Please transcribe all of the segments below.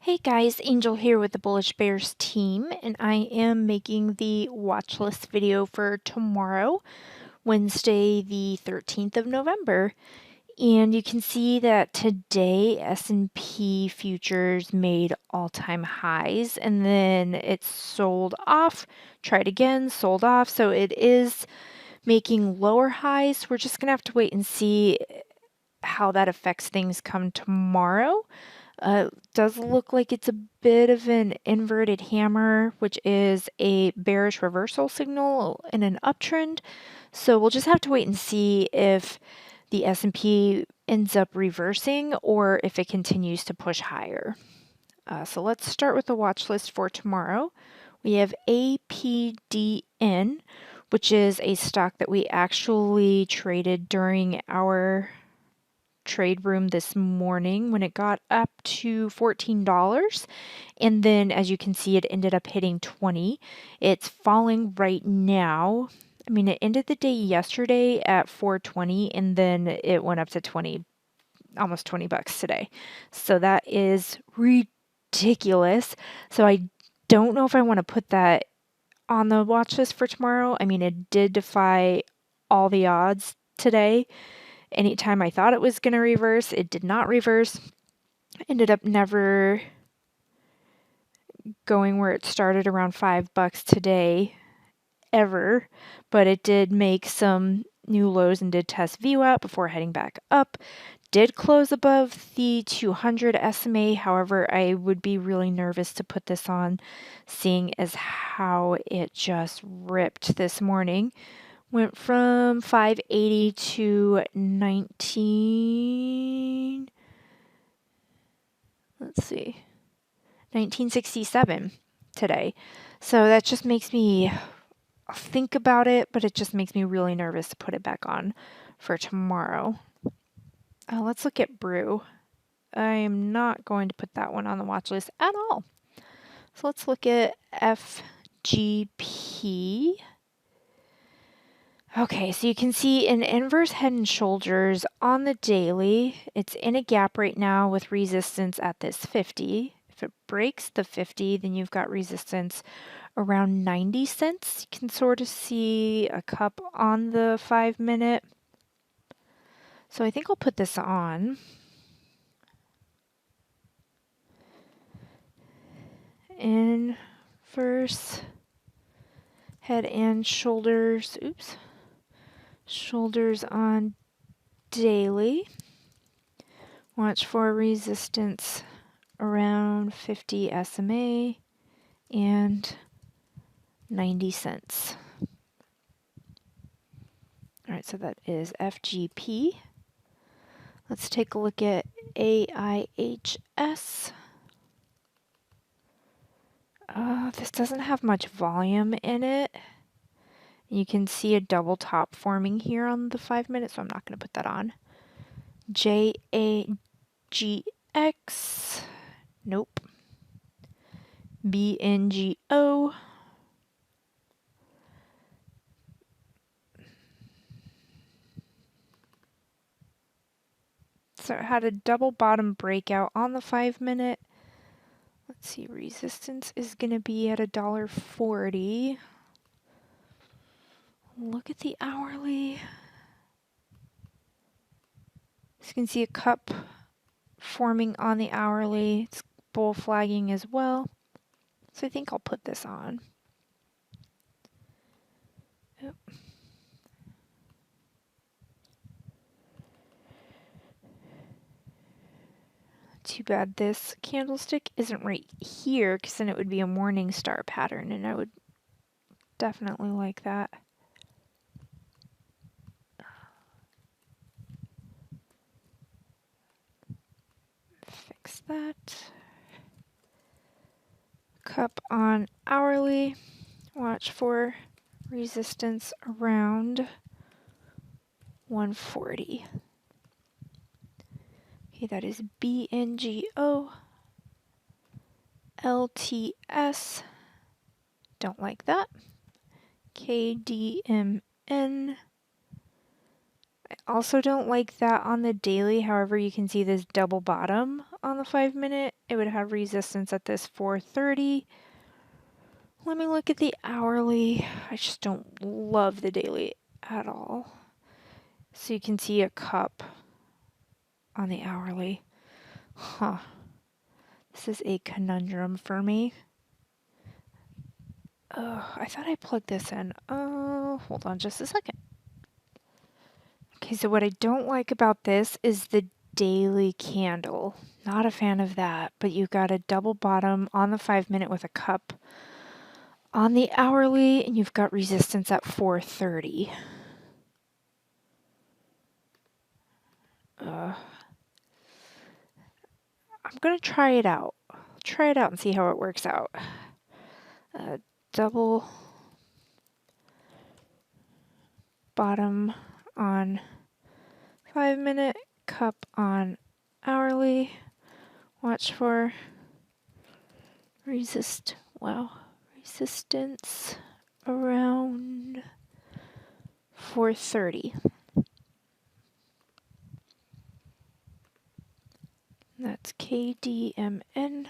Hey guys, Angel here with the Bullish Bears team, and I am making the watch list video for tomorrow, Wednesday the 13th of November. And you can see that today S&P futures made all-time highs, and then it sold off, tried again, sold off, so it is making lower highs. We're just gonna have to wait and see how that affects things come tomorrow. Does look like it's a bit of an inverted hammer, which is a bearish reversal signal in an uptrend. So we'll just have to wait and see if the S&P ends up reversing or if it continues to push higher. So let's start with the watch list for tomorrow. We have APDN, which is a stock that we actually traded during our trade room this morning when it got up to $14, and then as you can see it ended up hitting 20. It's falling right now. I mean, it ended the day yesterday at 420 and then it went up to 20, almost $20 today. So that is ridiculous. So I don't know if I want to put that on the watch list for tomorrow. I mean, it did defy all the odds today. Anytime I thought it was going to reverse, it did not reverse. Ended up never going where it started around $5 today, ever. But it did make some new lows and did test VWAP before heading back up. Did close above the 200 SMA. However, I would be really nervous to put this on, seeing as how it just ripped this morning. Went from 580 to 1967 today. So that just makes me think about it, but it just makes me really nervous to put it back on for tomorrow. Let's look at Brew. I am not going to put that one on the watch list at all. So let's look at FGP. Okay, so you can see an inverse head and shoulders on the daily. It's in a gap right now with resistance at this 50. If it breaks the 50, then you've got resistance around 90 cents. You can sort of see a cup on the 5-minute. So I think I'll put this on. Inverse head and shoulders. Oops. Shoulders on daily. Watch for resistance around 50 SMA and 90 cents. All right, so that is FGP. Let's take a look at AIHS. This doesn't have much volume in it. You can see a double top forming here on the 5-minute, so I'm not going to put that on. JAGX. Nope. BNGO. So it had a double bottom breakout on the 5-minute. Let's see, resistance is going to be at $1.40. Look at the hourly. So you can see a cup forming on the hourly. It's bull flagging as well. So I think I'll put this on. Yep. Too bad this candlestick isn't right here, because then it would be a morning star pattern, and I would definitely like that. Fix that. Cup on hourly. Watch for resistance around 140. Okay, that is BNGO. LTS. Don't like that. KDMN. I also don't like that on the daily. However, you can see this double bottom on the 5-minute. It would have resistance at this 430. Let me look at the hourly. I just don't love the daily at all. So you can see a cup on the hourly. Huh. This is a conundrum for me. I thought I plugged this in. Oh, hold on just a second. Okay, so what I don't like about this is the daily candle. Not a fan of that, but you've got a double bottom on the 5-minute with a cup on the hourly, and you've got resistance at 430. I'm going to try it out. Try it out and see how it works out. Double bottom on 5-minute, cup on hourly. Watch for resistance around 430. That's KDMN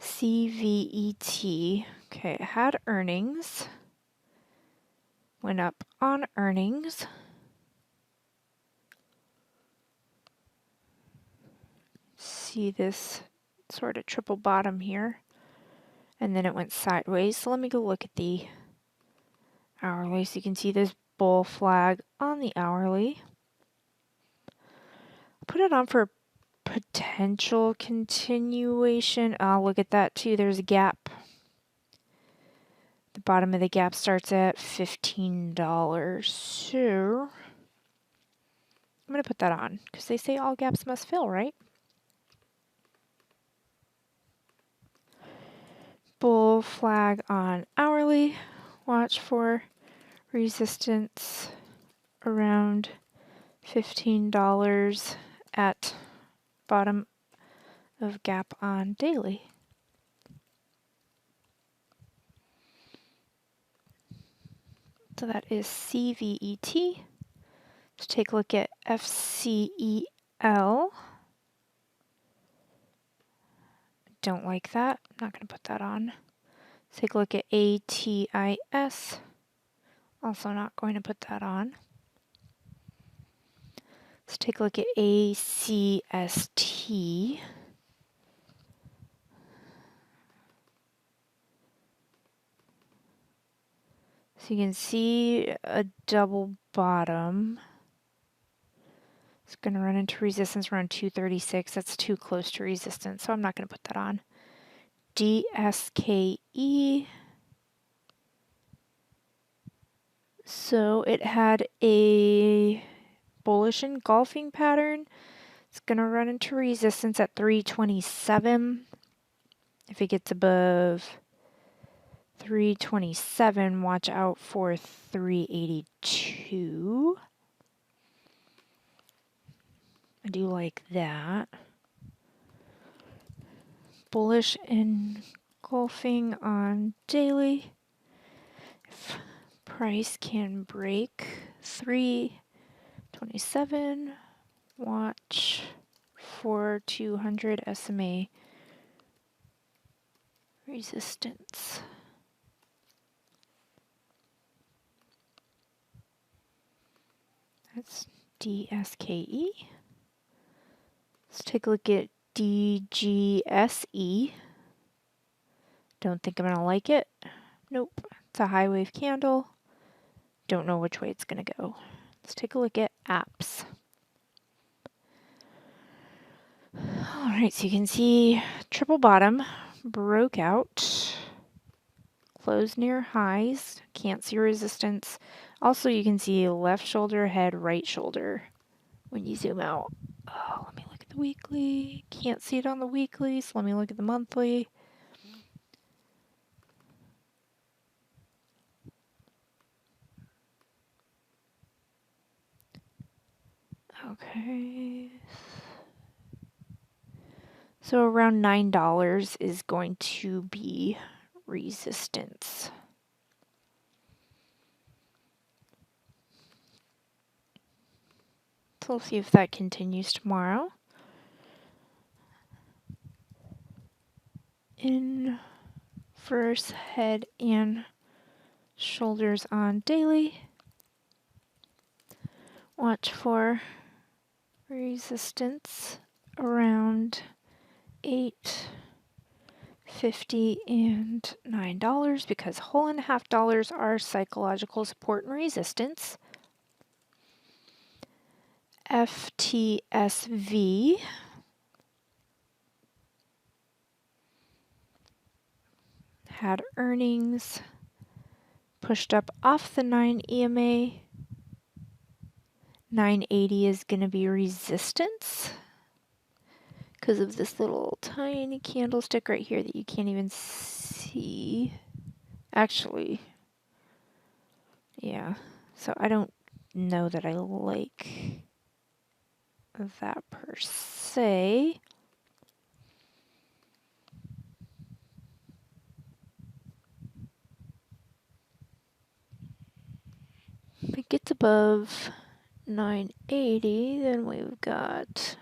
CVET. Okay, it had earnings. Went up on earnings. See this sort of triple bottom here. And then it went sideways. So let me go look at the hourly. So you can see this bull flag on the hourly. Put it on for potential continuation. Oh, look at that too. There's a gap. The bottom of the gap starts at $15. So I'm going to put that on because they say all gaps must fill, right? Bull flag on hourly. Watch for resistance around $15 at bottom of gap on daily. So that is CVET. Let's take a look at FCEL. Don't like that. I'm not going to put that on. Let's take a look at ATIS. Also not going to put that on. Let's take a look at ACST. So you can see a double bottom. It's going to run into resistance around 236. That's too close to resistance, so I'm not going to put that on. DSKE. So it had a bullish engulfing pattern. It's going to run into resistance at 327. If it gets above 327, watch out for 382. I do like that. Bullish engulfing on daily. If price can break 327, watch for 200 SMA resistance. That's DSKE. Let's take a look at DGSE. Don't think I'm going to like it. Nope. It's a high wave candle. Don't know which way it's going to go. Let's take a look at apps. Alright, so you can see triple bottom broke out. Closed near highs. Can't see resistance. Also, you can see left shoulder, head, right shoulder when you zoom out. Oh, let me look at the weekly. Can't see it on the weekly, so let me look at the monthly. Okay. So around $9 is going to be resistance. So we'll see if that continues tomorrow. Inverse head and shoulders on daily. Watch for resistance around $8.50 and $9 because $1.50 are psychological support and resistance. FTSV had earnings, pushed up off the 9 EMA. 980 is going to be resistance because of this little tiny candlestick right here that you can't even see. Actually, yeah. So I don't know that I like that per se. If it gets above 980, then we've got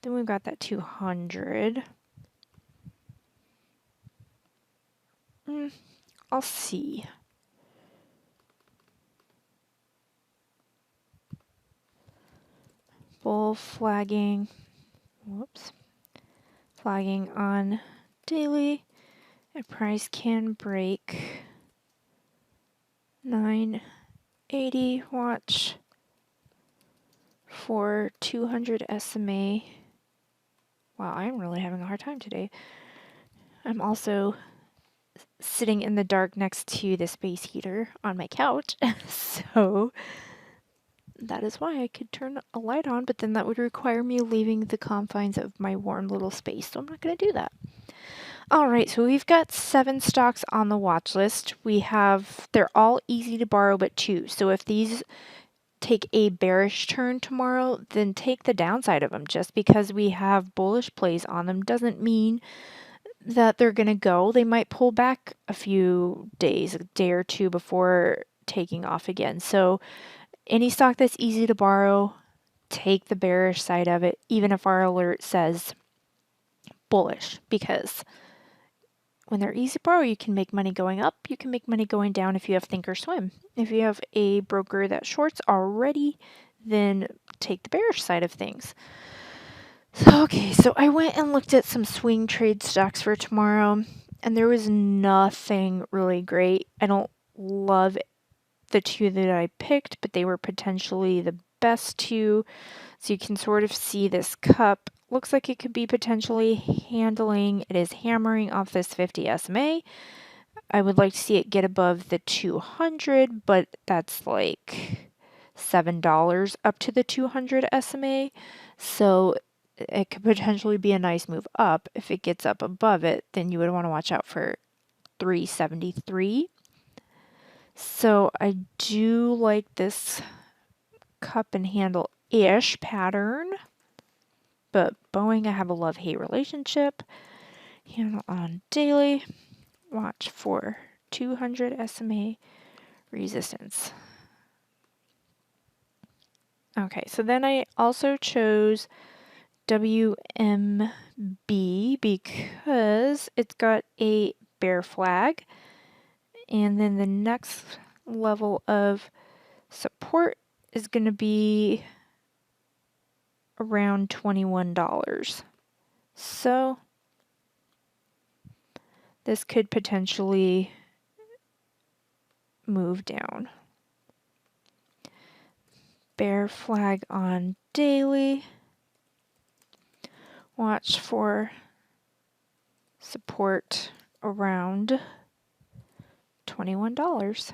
that 200. I'll see. Bull flagging. Whoops. Flagging on daily. A price can break 980. Watch for 200 SMA. Wow, I'm really having a hard time today. I'm also sitting in the dark next to the space heater on my couch, so that is why I could turn a light on, but then that would require me leaving the confines of my warm little space, so I'm not going to do that. Alright, so we've got 7 stocks on the watch list. They're all easy to borrow but 2, so if these take a bearish turn tomorrow, then take the downside of them. Just because we have bullish plays on them doesn't mean that they're going to go. They might pull back a few days, a day or two before taking off again. So any stock that's easy to borrow, take the bearish side of it, even if our alert says bullish, because when they're easy to borrow, you can make money going up, you can make money going down if you have think or swim. If you have a broker that shorts already, then take the bearish side of things. So I went and looked at some swing trade stocks for tomorrow, and there was nothing really great. I don't love the 2 that I picked, but they were potentially the best 2. So you can sort of see this cup. Looks like it could be potentially handling. It is hammering off this 50 SMA. I would like to see it get above the 200, but that's like $7 up to the 200 SMA. So it could potentially be a nice move up. If it gets up above it, then you would want to watch out for 373. So I do like this cup and handle-ish pattern. But Boeing, I have a love-hate relationship. Handle on daily. Watch for 200 SMA resistance. Okay, so then I also chose WMB because it's got a bear flag. And then the next level of support is going to be around $21. So this could potentially move down. Bear flag on daily. Watch for support around $21.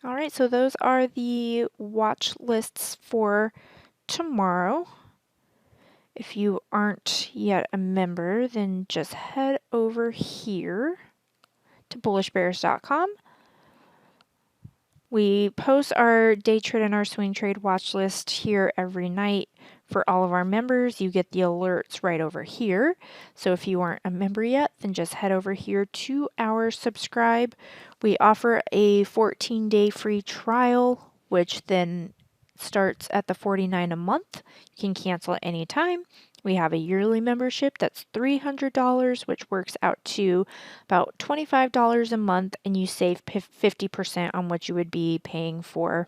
All right, so those are the watch lists for tomorrow. If you aren't yet a member, then just head over here to bullishbears.com. We post our day trade and our swing trade watch list here every night. For all of our members, you get the alerts right over here. So if you aren't a member yet, then just head over here to our subscribe. We offer a 14-day free trial which then starts at the $49 a month. You can cancel at any time. We have a yearly membership that's $300, which works out to about $25 a month, and you save 50% on what you would be paying for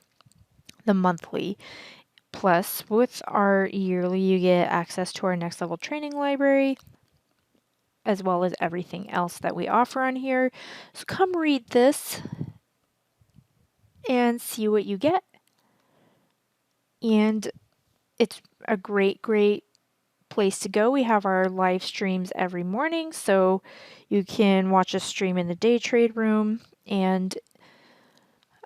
the monthly. Plus, with our yearly, you get access to our next level training library, as well as everything else that we offer on here. So come read this and see what you get. And it's a great place to go. We have our live streams every morning, so you can watch us stream in the day trade room, and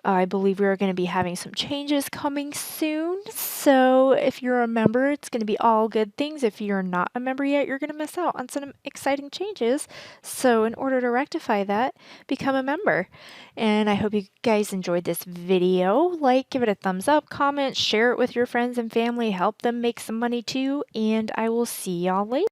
I believe we are going to be having some changes coming soon. So if you're a member, it's going to be all good things. If you're not a member yet, you're going to miss out on some exciting changes. So in order to rectify that, become a member. And I hope you guys enjoyed this video. Like, give it a thumbs up, comment, share it with your friends and family, help them make some money too. And I will see y'all later.